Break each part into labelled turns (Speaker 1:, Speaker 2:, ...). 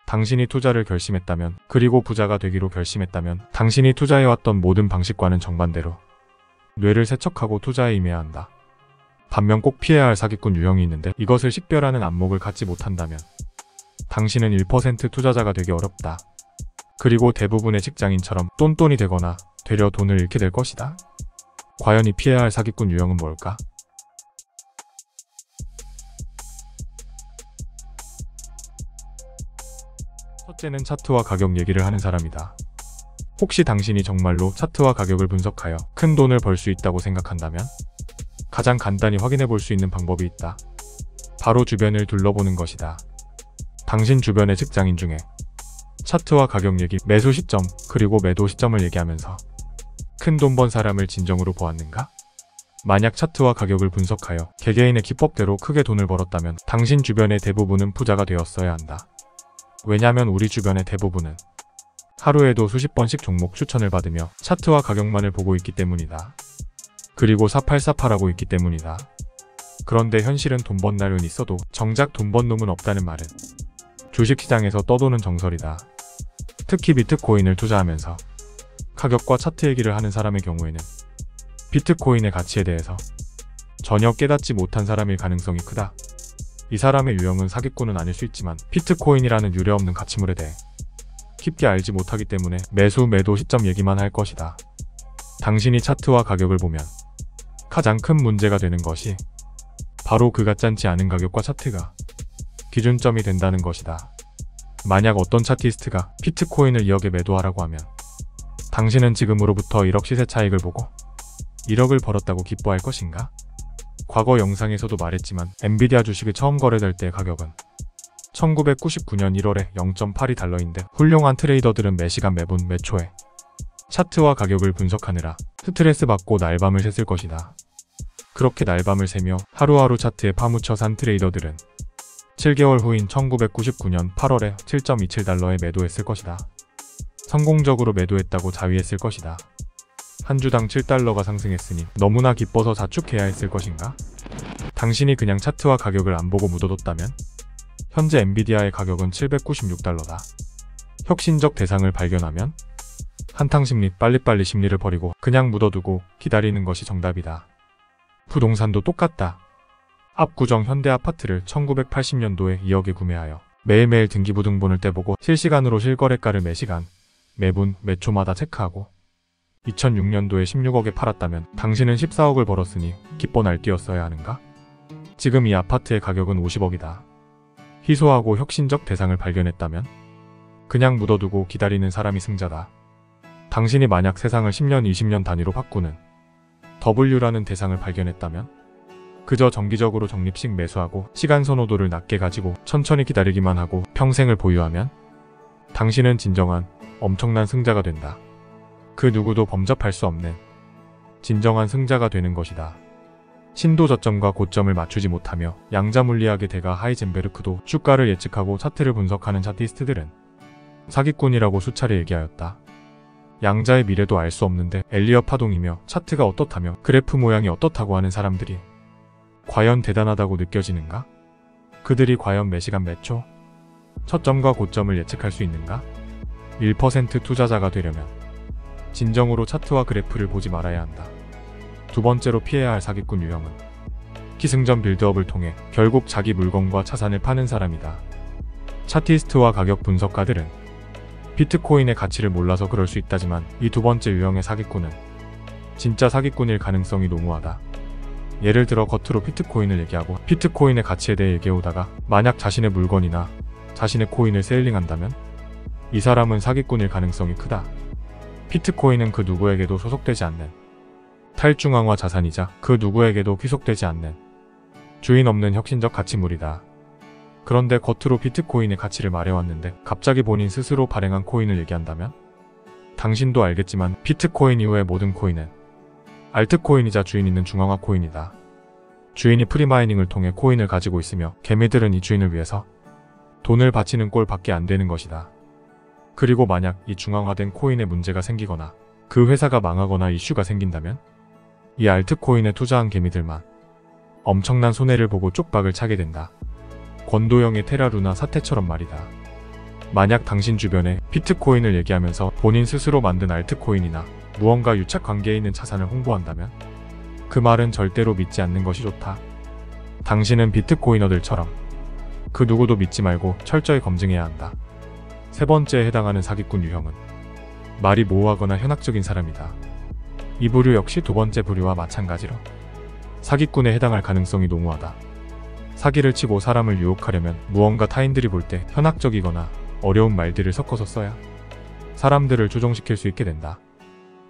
Speaker 1: 당신이 투자를 결심했다면, 그리고 부자가 되기로 결심했다면 당신이 투자해왔던 모든 방식과는 정반대로 뇌를 세척하고 투자에 임해야 한다. 반면 꼭 피해야 할 사기꾼 유형이 있는데 이것을 식별하는 안목을 갖지 못한다면 당신은 1% 투자자가 되기 어렵다. 그리고 대부분의 직장인처럼 똔똔이 되거나 되려 돈을 잃게 될 것이다. 과연 이 피해야 할 사기꾼 유형은 뭘까? 첫째는 차트와 가격 얘기를 하는 사람이다. 혹시 당신이 정말로 차트와 가격을 분석하여 큰 돈을 벌 수 있다고 생각한다면 가장 간단히 확인해 볼 수 있는 방법이 있다. 바로 주변을 둘러보는 것이다. 당신 주변의 직장인 중에 차트와 가격 얘기, 매수 시점, 그리고 매도 시점을 얘기하면서 큰 돈 번 사람을 진정으로 보았는가? 만약 차트와 가격을 분석하여 개개인의 기법대로 크게 돈을 벌었다면 당신 주변의 대부분은 부자가 되었어야 한다. 왜냐하면 우리 주변의 대부분은 하루에도 수십 번씩 종목 추천을 받으며 차트와 가격만을 보고 있기 때문이다. 그리고 4848하고 있기 때문이다. 그런데 현실은 돈 번 날은 있어도 정작 돈 번 놈은 없다는 말은 주식시장에서 떠도는 정설이다. 특히 비트코인을 투자하면서 가격과 차트 얘기를 하는 사람의 경우에는 비트코인의 가치에 대해서 전혀 깨닫지 못한 사람일 가능성이 크다. 이 사람의 유형은 사기꾼은 아닐 수 있지만 비트코인이라는 유례없는 가치물에 대해 깊게 알지 못하기 때문에 매수 매도 시점 얘기만 할 것이다. 당신이 차트와 가격을 보면 가장 큰 문제가 되는 것이 바로 그 가짠지 않은 가격과 차트가 기준점이 된다는 것이다. 만약 어떤 차티스트가 비트코인을 2억에 매도하라고 하면 당신은 지금으로부터 1억 시세 차익을 보고 1억을 벌었다고 기뻐할 것인가? 과거 영상에서도 말했지만 엔비디아 주식이 처음 거래될 때 가격은 1999년 1월에 0.82달러인데 훌륭한 트레이더들은 매시간 매분 매초에 차트와 가격을 분석하느라 스트레스 받고 날밤을 샜을 것이다. 그렇게 날밤을 새며 하루하루 차트에 파묻혀 산 트레이더들은 7개월 후인 1999년 8월에 7.27달러에 매도했을 것이다. 성공적으로 매도했다고 자위했을 것이다. 한 주당 7달러가 상승했으니 너무나 기뻐서 자축해야 했을 것인가? 당신이 그냥 차트와 가격을 안 보고 묻어뒀다면? 현재 엔비디아의 가격은 796달러다. 혁신적 대상을 발견하면? 한탕심리, 빨리빨리 심리를 버리고 그냥 묻어두고 기다리는 것이 정답이다. 부동산도 똑같다. 압구정 현대아파트를 1980년도에 2억에 구매하여 매일매일 등기부등본을 떼보고 실시간으로 실거래가를 매시간, 매분, 매초마다 체크하고 2006년도에 16억에 팔았다면 당신은 14억을 벌었으니 기뻐 날뛰었어야 하는가? 지금 이 아파트의 가격은 50억이다. 희소하고 혁신적 대상을 발견했다면? 그냥 묻어두고 기다리는 사람이 승자다. 당신이 만약 세상을 10년, 20년 단위로 바꾸는 W라는 대상을 발견했다면? 그저 정기적으로 적립식 매수하고 시간 선호도를 낮게 가지고 천천히 기다리기만 하고 평생을 보유하면? 당신은 진정한 엄청난 승자가 된다. 그 누구도 범접할 수 없는 진정한 승자가 되는 것이다. 신도 저점과 고점을 맞추지 못하며 양자물리학의 대가 하이젠베르크도 주가를 예측하고 차트를 분석하는 차티스트들은 사기꾼이라고 수차례 얘기하였다. 양자의 미래도 알 수 없는데 엘리엇 파동이며 차트가 어떻다며 그래프 모양이 어떻다고 하는 사람들이 과연 대단하다고 느껴지는가? 그들이 과연 매시간 매초? 초점과 고점을 예측할 수 있는가? 1% 투자자가 되려면 진정으로 차트와 그래프를 보지 말아야 한다. 두 번째로 피해야 할 사기꾼 유형은 기승전 빌드업을 통해 결국 자기 물건과 자산을 파는 사람이다. 차티스트와 가격 분석가들은 비트코인의 가치를 몰라서 그럴 수 있다지만 이 두 번째 유형의 사기꾼은 진짜 사기꾼일 가능성이 농후하다. 예를 들어 겉으로 비트코인을 얘기하고 비트코인의 가치에 대해 얘기해오다가 만약 자신의 물건이나 자신의 코인을 세일링한다면 이 사람은 사기꾼일 가능성이 크다. 비트코인은 그 누구에게도 소속되지 않는 탈중앙화 자산이자 그 누구에게도 귀속되지 않는 주인 없는 혁신적 가치물이다. 그런데 겉으로 비트코인의 가치를 말해왔는데 갑자기 본인 스스로 발행한 코인을 얘기한다면? 당신도 알겠지만 비트코인 이후의 모든 코인은 알트코인이자 주인 있는 중앙화 코인이다. 주인이 프리마이닝을 통해 코인을 가지고 있으며 개미들은 이 주인을 위해서 돈을 바치는 꼴밖에 안 되는 것이다. 그리고 만약 이 중앙화된 코인에 문제가 생기거나 그 회사가 망하거나 이슈가 생긴다면 이 알트코인에 투자한 개미들만 엄청난 손해를 보고 쪽박을 차게 된다. 권도영의 테라루나 사태처럼 말이다. 만약 당신 주변에 비트코인을 얘기하면서 본인 스스로 만든 알트코인이나 무언가 유착 관계에 있는 자산을 홍보한다면 그 말은 절대로 믿지 않는 것이 좋다. 당신은 비트코이너들처럼 그 누구도 믿지 말고 철저히 검증해야 한다. 세 번째에 해당하는 사기꾼 유형은 말이 모호하거나 현학적인 사람이다. 이 부류 역시 두 번째 부류와 마찬가지로 사기꾼에 해당할 가능성이 농후하다. 사기를 치고 사람을 유혹하려면 무언가 타인들이 볼 때 현학적이거나 어려운 말들을 섞어서 써야 사람들을 조종시킬 수 있게 된다.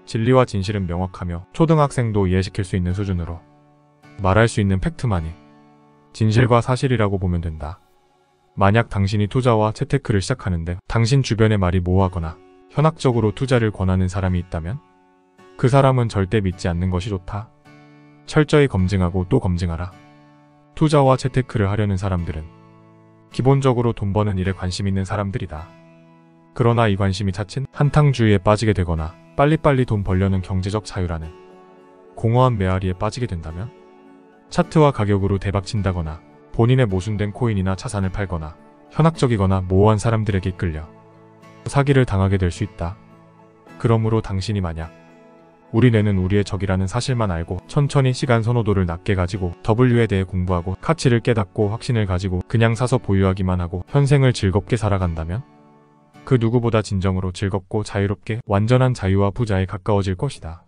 Speaker 1: 진리와 진실은 명확하며 초등학생도 이해시킬 수 있는 수준으로 말할 수 있는 팩트만이 진실과 사실이라고 보면 된다. 만약 당신이 투자와 재테크를 시작하는데 당신 주변에 말이 모호하거나 현학적으로 투자를 권하는 사람이 있다면 그 사람은 절대 믿지 않는 것이 좋다. 철저히 검증하고 또 검증하라. 투자와 재테크를 하려는 사람들은 기본적으로 돈 버는 일에 관심 있는 사람들이다. 그러나 이 관심이 자칫 한탕주의에 빠지게 되거나 빨리빨리 돈 벌려는 경제적 자유라는 공허한 메아리에 빠지게 된다면 차트와 가격으로 대박친다거나 본인의 모순된 코인이나 자산을 팔거나 현학적이거나 모호한 사람들에게 이끌려 사기를 당하게 될 수 있다. 그러므로 당신이 만약 우리 뇌는 우리의 적이라는 사실만 알고 천천히 시간 선호도를 낮게 가지고 W에 대해 공부하고 가치를 깨닫고 확신을 가지고 그냥 사서 보유하기만 하고 현생을 즐겁게 살아간다면 그 누구보다 진정으로 즐겁고 자유롭게 완전한 자유와 부자에 가까워질 것이다.